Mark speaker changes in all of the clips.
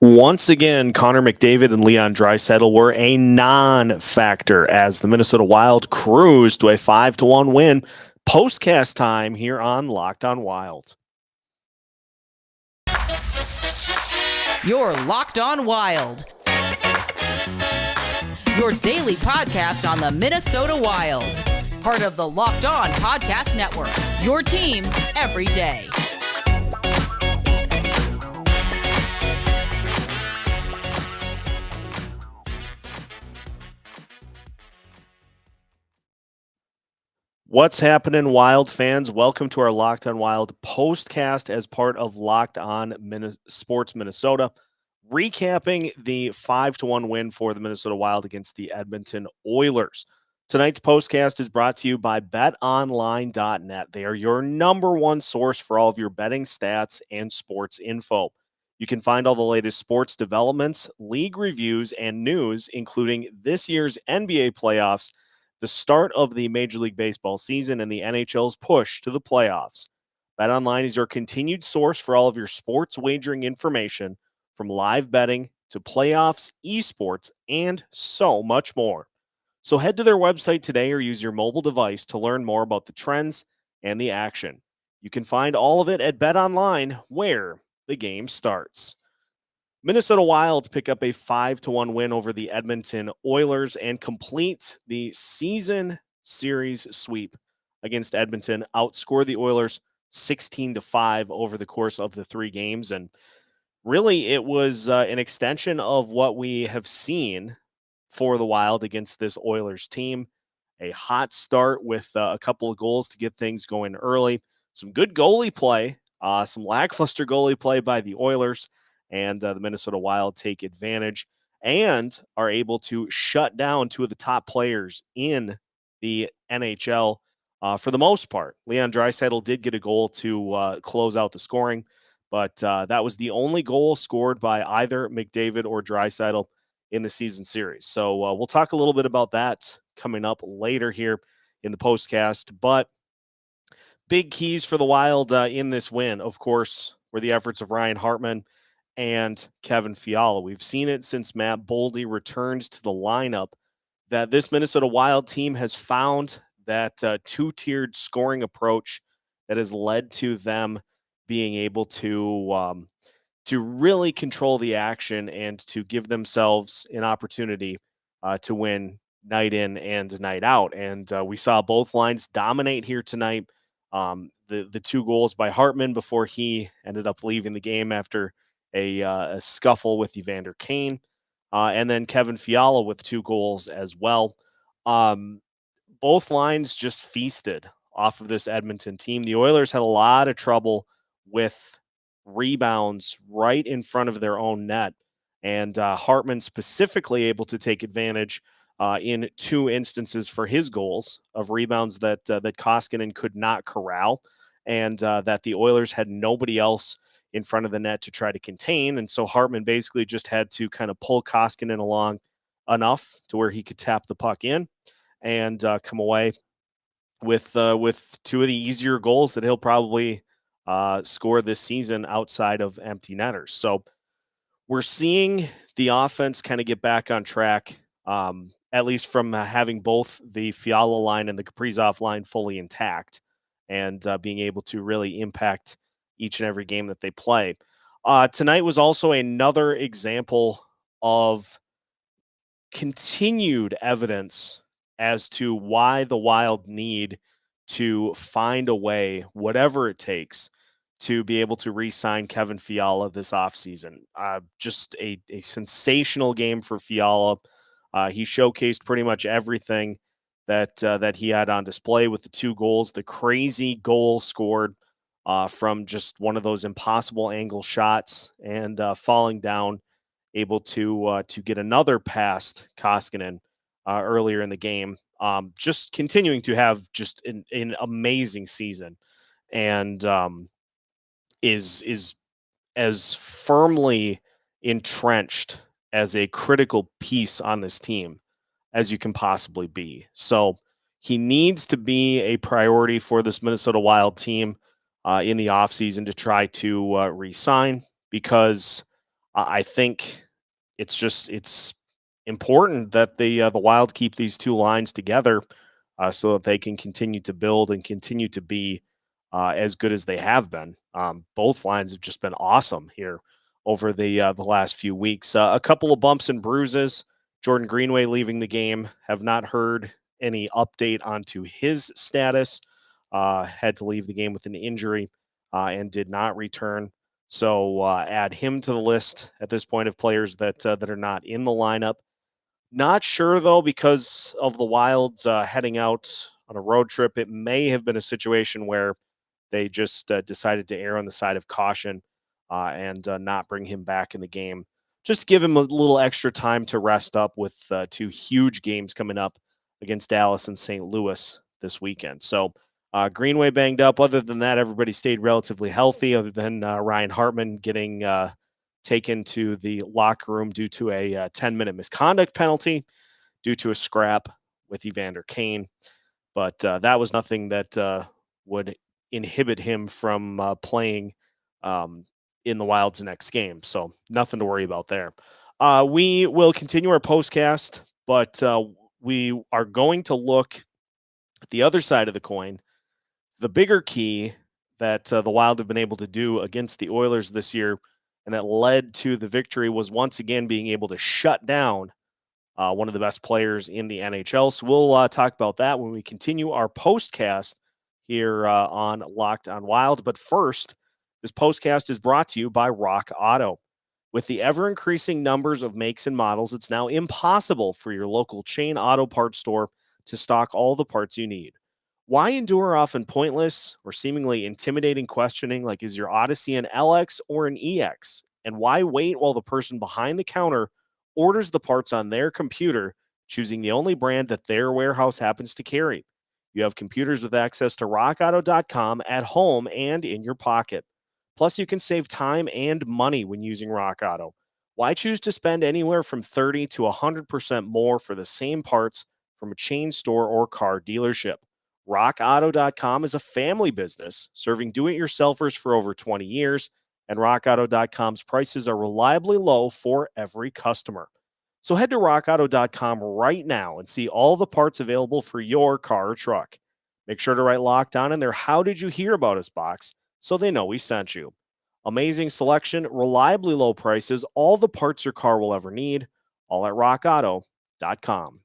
Speaker 1: Once again, Connor McDavid and Leon Draisaitl were a non-factor as the Minnesota Wild cruised to a 5-1 win. Postcast time here on Locked on Wild.
Speaker 2: You're Locked on Wild, your daily podcast on the Minnesota Wild. Part of the Locked on Podcast Network, your team every day.
Speaker 1: What's happening, Wild fans? Welcome to our Locked on Wild postcast as part of Locked on Sports Minnesota, recapping the 5-1 win for the Minnesota Wild against the Edmonton Oilers. Tonight's postcast is brought to you by betonline.net. They are your number one source for all of your betting stats and sports info. You can find all the latest sports developments, league reviews, and news, including this year's NBA playoffs, the start of the Major League Baseball season, and the NHL's push to the playoffs. BetOnline is your continued source for all of your sports wagering information, from live betting to playoffs, esports, and so much more. So head to their website today or use your mobile device to learn more about the trends and the action. You can find all of it at BetOnline, where the game starts. Minnesota Wild pick up a 5-1 win over the Edmonton Oilers and complete the season series sweep against Edmonton. Outscore the Oilers 16-5 over the course of the three games. And really, it was an extension of what we have seen for the Wild against this Oilers team. A hot start with a couple of goals to get things going early. Some good goalie play, some lackluster goalie play by the Oilers. And the Minnesota Wild take advantage and are able to shut down two of the top players in the NHL for the most part. Leon Draisaitl did get a goal to close out the scoring, but that was the only goal scored by either McDavid or Draisaitl in the season series. So we'll talk a little bit about that coming up later here in the postcast. But big keys for the Wild in this win, of course, were the efforts of Ryan Hartman and Kevin Fiala. We've seen it since Matt Boldy returned to the lineup that this Minnesota Wild team has found that two-tiered scoring approach that has led to them being able to really control the action and to give themselves an opportunity to win night in and night out. And we saw both lines dominate here tonight. The two goals by Hartman before he ended up leaving the game after a scuffle with Evander Kane, and then Kevin Fiala with two goals as well. Both lines just feasted off of this Edmonton team. The Oilers had a lot of trouble with rebounds right in front of their own net, and Hartman specifically able to take advantage in two instances for his goals of rebounds that Koskinen could not corral, and that the Oilers had nobody else in front of the net to try to contain. And so Hartman basically just had to kind of pull Koskinen along enough to where he could tap the puck in and come away with two of the easier goals that he'll probably score this season outside of empty netters. So we're seeing the offense kind of get back on track, at least from having both the Fiala line and the Kaprizov line fully intact and being able to really impact each and every game that they play. Tonight was also another example of continued evidence as to why the Wild need to find a way, whatever it takes, to be able to re-sign Kevin Fiala this offseason. Just a sensational game for Fiala. He showcased pretty much everything that he had on display with the two goals, the crazy goal scored from just one of those impossible angle shots and falling down, able to get another past Koskinen earlier in the game. Just continuing to have just an amazing season, and is as firmly entrenched as a critical piece on this team as you can possibly be. So he needs to be a priority for this Minnesota Wild team in the offseason to try to re-sign, because I think it's important that the Wild keep these two lines together so that they can continue to build and continue to be as good as they have been. Both lines have just been awesome here over the last few weeks. A couple of bumps and bruises. Jordan Greenway leaving the game. Have not heard any update onto his status. Had to leave the game with an injury and did not return. So add him to the list at this point of players that are not in the lineup. Not sure though, because of the Wilds heading out on a road trip, it may have been a situation where they just decided to err on the side of caution and not bring him back in the game. Just give him a little extra time to rest up with two huge games coming up against Dallas and St. Louis this weekend. So Greenway banged up. Other than that, everybody stayed relatively healthy, other than Ryan Hartman getting taken to the locker room due to a 10-minute misconduct penalty due to a scrap with Evander Kane. But that was nothing that would inhibit him from playing in the Wild's next game. So nothing to worry about there. We will continue our postcast, but we are going to look at the other side of the coin. The bigger key that the Wild have been able to do against the Oilers this year and that led to the victory was once again being able to shut down one of the best players in the NHL. So we'll talk about that when we continue our postcast here on Locked on Wild. But first, this postcast is brought to you by Rock Auto. With the ever increasing numbers of makes and models, it's now impossible for your local chain auto parts store to stock all the parts you need. Why endure often pointless or seemingly intimidating questioning like, is your Odyssey an LX or an EX? And why wait while the person behind the counter orders the parts on their computer, choosing the only brand that their warehouse happens to carry? You have computers with access to rockauto.com at home and in your pocket. Plus, you can save time and money when using Rock Auto. Why choose to spend anywhere from 30 to 100% more for the same parts from a chain store or car dealership? RockAuto.com is a family business serving do-it-yourselfers for over 20 years, and RockAuto.com's prices are reliably low for every customer. So head to RockAuto.com right now and see all the parts available for your car or truck. Make sure to write Locked On in their How Did You Hear About Us box so they know we sent you. Amazing selection, reliably low prices, all the parts your car will ever need, all at RockAuto.com.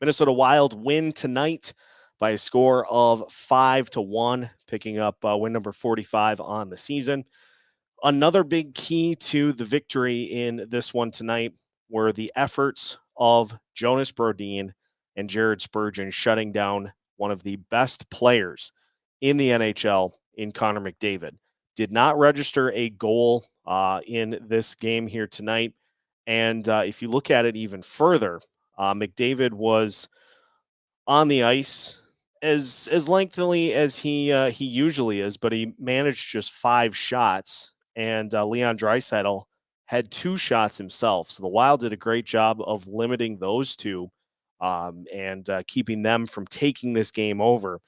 Speaker 1: Minnesota Wild win tonight by a score of 5-1, picking up win number 45 on the season. Another big key to the victory in this one tonight were the efforts of Jonas Brodin and Jared Spurgeon shutting down one of the best players in the NHL in Connor McDavid. Did not register a goal in this game here tonight. And if you look at it even further, McDavid was on the ice as lengthily as he usually is, but he managed just 5 shots, and Leon Draisaitl had 2 shots himself. So the Wild did a great job of limiting those two and keeping them from taking this game over.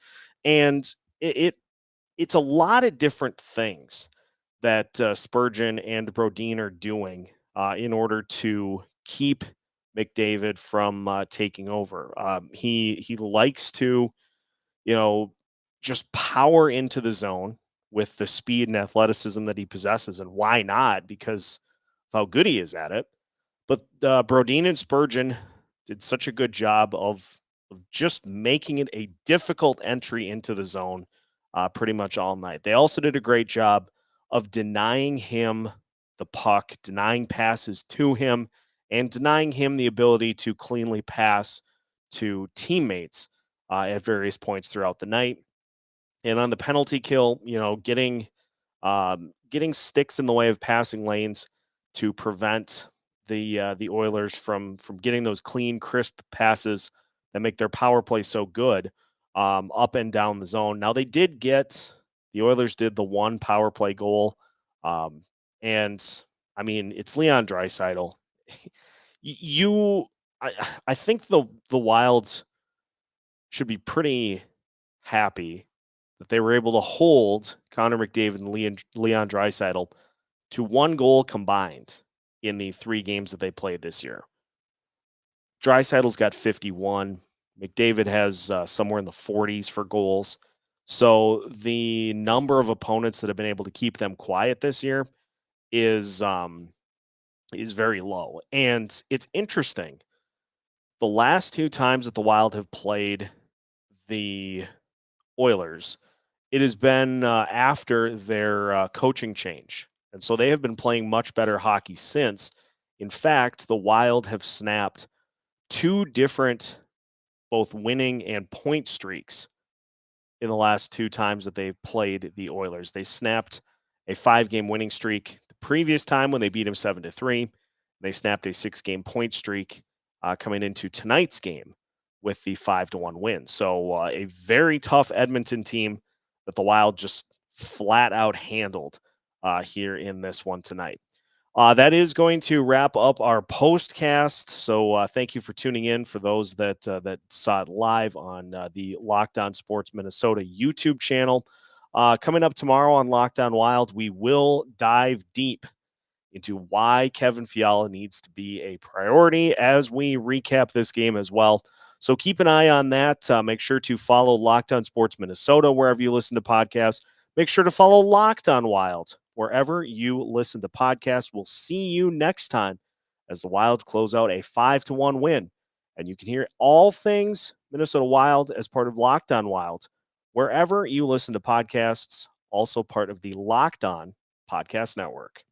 Speaker 1: And it's a lot of different things that Spurgeon and Brodin are doing in order to keep McDavid from taking over. He likes to, just power into the zone with the speed and athleticism that he possesses, and why not? Because of how good he is at it. But Brodin and Spurgeon did such a good job of just making it a difficult entry into the zone pretty much all night. They also did a great job of denying him the puck, denying passes to him, and denying him the ability to cleanly pass to teammates at various points throughout the night. And on the penalty kill, getting sticks in the way of passing lanes to prevent the Oilers from getting those clean, crisp passes that make their power play so good up and down the zone. Now the Oilers did the one power play goal, and I mean it's Leon Draisaitl. I think the Wilds should be pretty happy that they were able to hold Connor McDavid and Leon Draisaitl to 1 goal combined in the 3 games that they played this year. Draisaitl's got 51. McDavid has somewhere in the 40s for goals. So the number of opponents that have been able to keep them quiet this year is very low. And it's interesting. The last 2 times that the Wild have played the Oilers, it has been after their coaching change. And so they have been playing much better hockey since. In fact, the Wild have snapped 2 different both winning and point streaks in the last 2 times that they've played the Oilers. They snapped a 5-game winning streak the previous time when they beat them 7-3. They snapped a 6-game point streak coming into tonight's game with the 5-1 win. So a very tough Edmonton team that the Wild just flat out handled here in this one tonight. That is going to wrap up our postcast. So thank you for tuning in. For those that saw it live on the Locked On Sports Minnesota YouTube channel, coming up tomorrow on Locked On Wild, we will dive deep into why Kevin Fiala needs to be a priority as we recap this game as well. So keep an eye on that. Make sure to follow Locked On Sports Minnesota wherever you listen to podcasts. Make sure to follow Locked On Wild wherever you listen to podcasts. We'll see you next time as the Wild close out a 5-1 win. And you can hear all things Minnesota Wild as part of Locked On Wild wherever you listen to podcasts, also part of the Locked On Podcast Network.